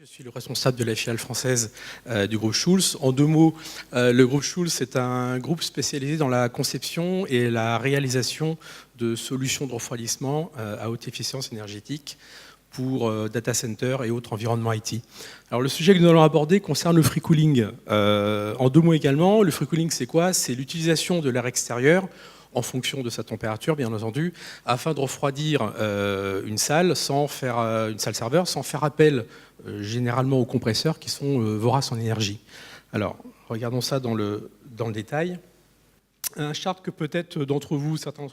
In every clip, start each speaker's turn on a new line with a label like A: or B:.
A: Je suis le responsable de la filiale française du groupe Schulz. En deux mots, le groupe Schulz est un groupe spécialisé dans la conception et la réalisation de solutions de refroidissement à haute efficience énergétique pour data center et autres environnements IT. Alors le sujet que nous allons aborder concerne le free cooling. En deux mots également, le free cooling c'est quoi? C'est l'utilisation de l'air extérieur en fonction de sa température, bien entendu, afin de refroidir une salle serveur, sans faire appel généralement aux compresseurs qui sont voraces en énergie. Alors, regardons ça dans le détail. Un chart que peut-être certains d'entre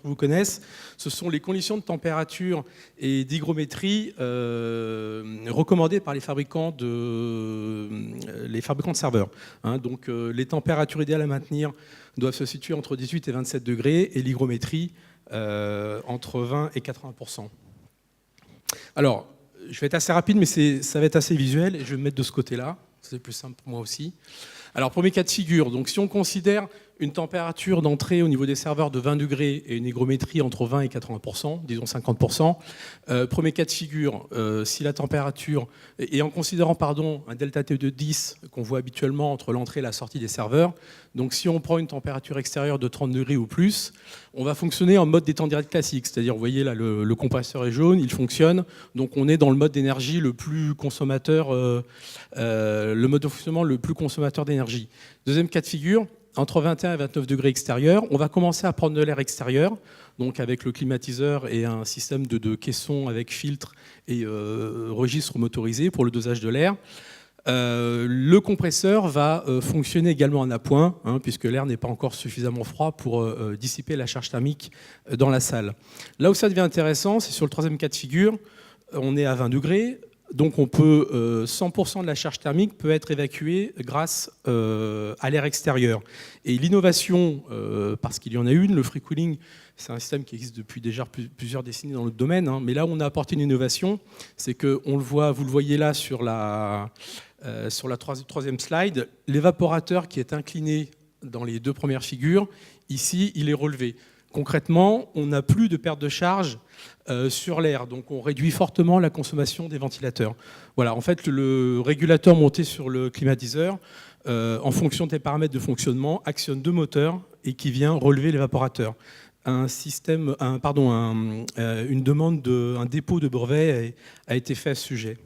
A: vous connaissent, ce sont les conditions de température et d'hygrométrie recommandées par les fabricants de serveurs. Donc les températures idéales à maintenir doivent se situer entre 18 et 27 degrés et l'hygrométrie entre 20 et 80%. Alors, je vais être assez rapide, mais ça va être assez visuel et je vais me mettre de ce côté-là. C'est plus simple pour moi aussi. Alors, premier cas de figure, donc si on considère une température d'entrée au niveau des serveurs de 20 degrés et une hygrométrie entre 20 et 80%, disons 50%, premier cas de figure, si la température, et en considérant un delta T de 10 qu'on voit habituellement entre l'entrée et la sortie des serveurs, donc si on prend une température extérieure de 30 degrés ou plus, on va fonctionner en mode détente directe classique, c'est-à-dire vous voyez là le compresseur est jaune, il fonctionne, donc on est dans le mode d'énergie le plus consommateur, le mode de fonctionnement le plus consommateur d'énergie. Deuxième cas de figure, entre 21 et 29 degrés extérieurs, on va commencer à prendre de l'air extérieur, donc avec le climatiseur et un système de caisson avec filtre et registre motorisé pour le dosage de l'air. Le compresseur va fonctionner également en appoint, puisque l'air n'est pas encore suffisamment froid pour dissiper la charge thermique dans la salle. Là où ça devient intéressant, c'est sur le troisième cas de figure, on est à 20 degrés, donc on peut 100% de la charge thermique peut être évacuée grâce à l'air extérieur. Et l'innovation, parce qu'il y en a une, le free cooling, c'est un système qui existe depuis déjà plusieurs décennies dans le domaine, mais là où on a apporté une innovation, c'est que vous le voyez là sur la troisième slide, l'évaporateur qui est incliné dans les deux premières figures, ici il est relevé. Concrètement, on n'a plus de perte de charge sur l'air, donc on réduit fortement la consommation des ventilateurs. Voilà, en fait, le régulateur monté sur le climatiseur, en fonction des paramètres de fonctionnement, actionne deux moteurs et qui vient relever l'évaporateur. Un dépôt de brevet a été fait à ce sujet.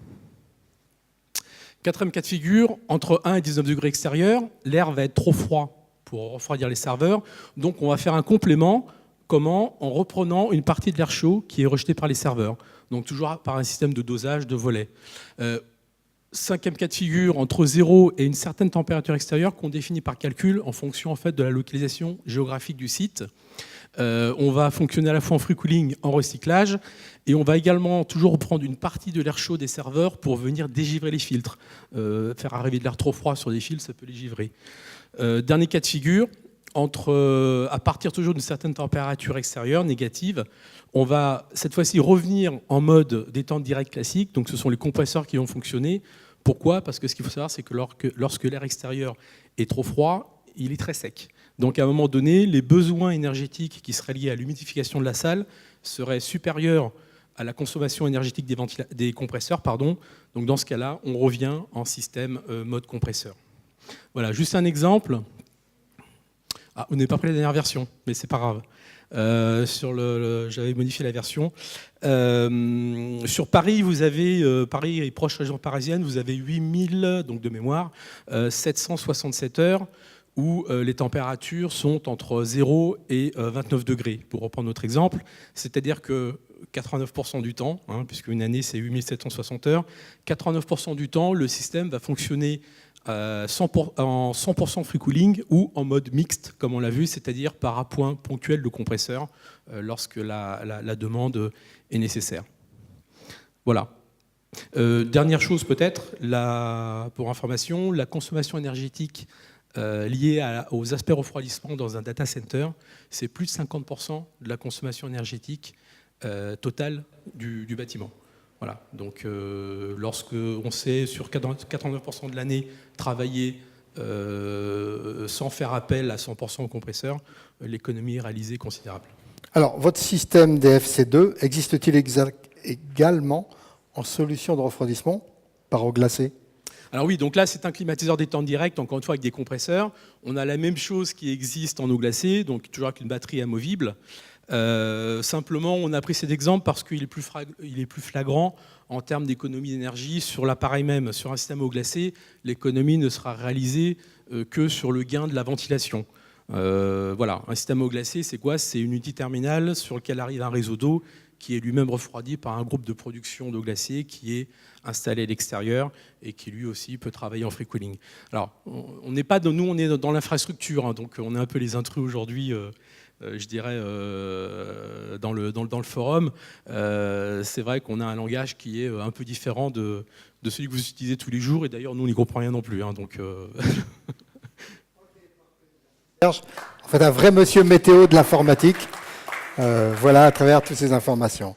A: Quatrième cas de figure, entre 1 et 19 degrés extérieurs, l'air va être trop froid pour refroidir les serveurs, donc on va faire un complément. Comment? En reprenant une partie de l'air chaud qui est rejeté par les serveurs. Donc toujours par un système de dosage de volets. Cinquième cas de figure, entre 0 et une certaine température extérieure qu'on définit par calcul en fonction en fait, de la localisation géographique du site. On va fonctionner à la fois en free cooling, en recyclage, et on va également toujours reprendre une partie de l'air chaud des serveurs pour venir dégivrer les filtres. Faire arriver de l'air trop froid sur des fils, ça peut les givrer. Dernier cas de figure, à partir toujours d'une certaine température extérieure négative, on va cette fois-ci revenir en mode détente directe classique, donc ce sont les compresseurs qui vont fonctionner. Pourquoi? Parce que ce qu'il faut savoir, c'est que lorsque l'air extérieur est trop froid, il est très sec. Donc à un moment donné, les besoins énergétiques qui seraient liés à l'humidification de la salle seraient supérieurs à la consommation énergétique des compresseurs. Donc dans ce cas-là, on revient en système mode compresseur. Voilà, juste un exemple. Ah, vous n'avez pas pris la dernière version, mais c'est pas grave. J'avais modifié la version. Sur Paris, vous avez Paris et proche région parisienne, vous avez 8000, donc de mémoire, 767 heures où les températures sont entre 0 et 29 degrés, pour reprendre notre exemple. C'est-à-dire que 89% du temps, puisque une année c'est 8760 heures, 89% du temps, le système va fonctionner en 100% free cooling ou en mode mixte, comme on l'a vu, c'est-à-dire par appoint ponctuel de compresseur lorsque la demande est nécessaire. Voilà. Dernière chose peut-être, pour information, la consommation énergétique liée aux aspects refroidissement dans un data center, c'est plus de 50% de la consommation énergétique totale du bâtiment. Voilà, donc lorsque on sait sur 89% de l'année travailler sans faire appel à 100% au compresseur, l'économie est réalisée considérable.
B: Alors, votre système DFC2 existe-t-il également en solution de refroidissement? par eau glacée?
A: Alors oui, donc là, c'est un climatiseur détente direct, encore une fois avec des compresseurs. On a la même chose qui existe en eau glacée, donc toujours avec une batterie amovible. Simplement, on a pris cet exemple parce qu'il est plus flagrant en termes d'économie d'énergie sur l'appareil même. Sur un système eau glacée, l'économie ne sera réalisée que sur le gain de la ventilation. Voilà, un système eau glacée, c'est quoi? C'est une unité terminale sur laquelle arrive un réseau d'eau qui est lui-même refroidi par un groupe de production d'eau glacée qui est installé à l'extérieur et qui lui aussi peut travailler en free cooling. Alors, on n'est pas nous, on est dans l'infrastructure, hein, donc on est un peu les intrus aujourd'hui. Je dirais, dans le forum, c'est vrai qu'on a un langage qui est un peu différent de celui que vous utilisez tous les jours, et d'ailleurs, nous, on n'y comprend rien non plus. Hein, donc,
B: En fait, un vrai monsieur météo de l'informatique, voilà, à travers toutes ces informations.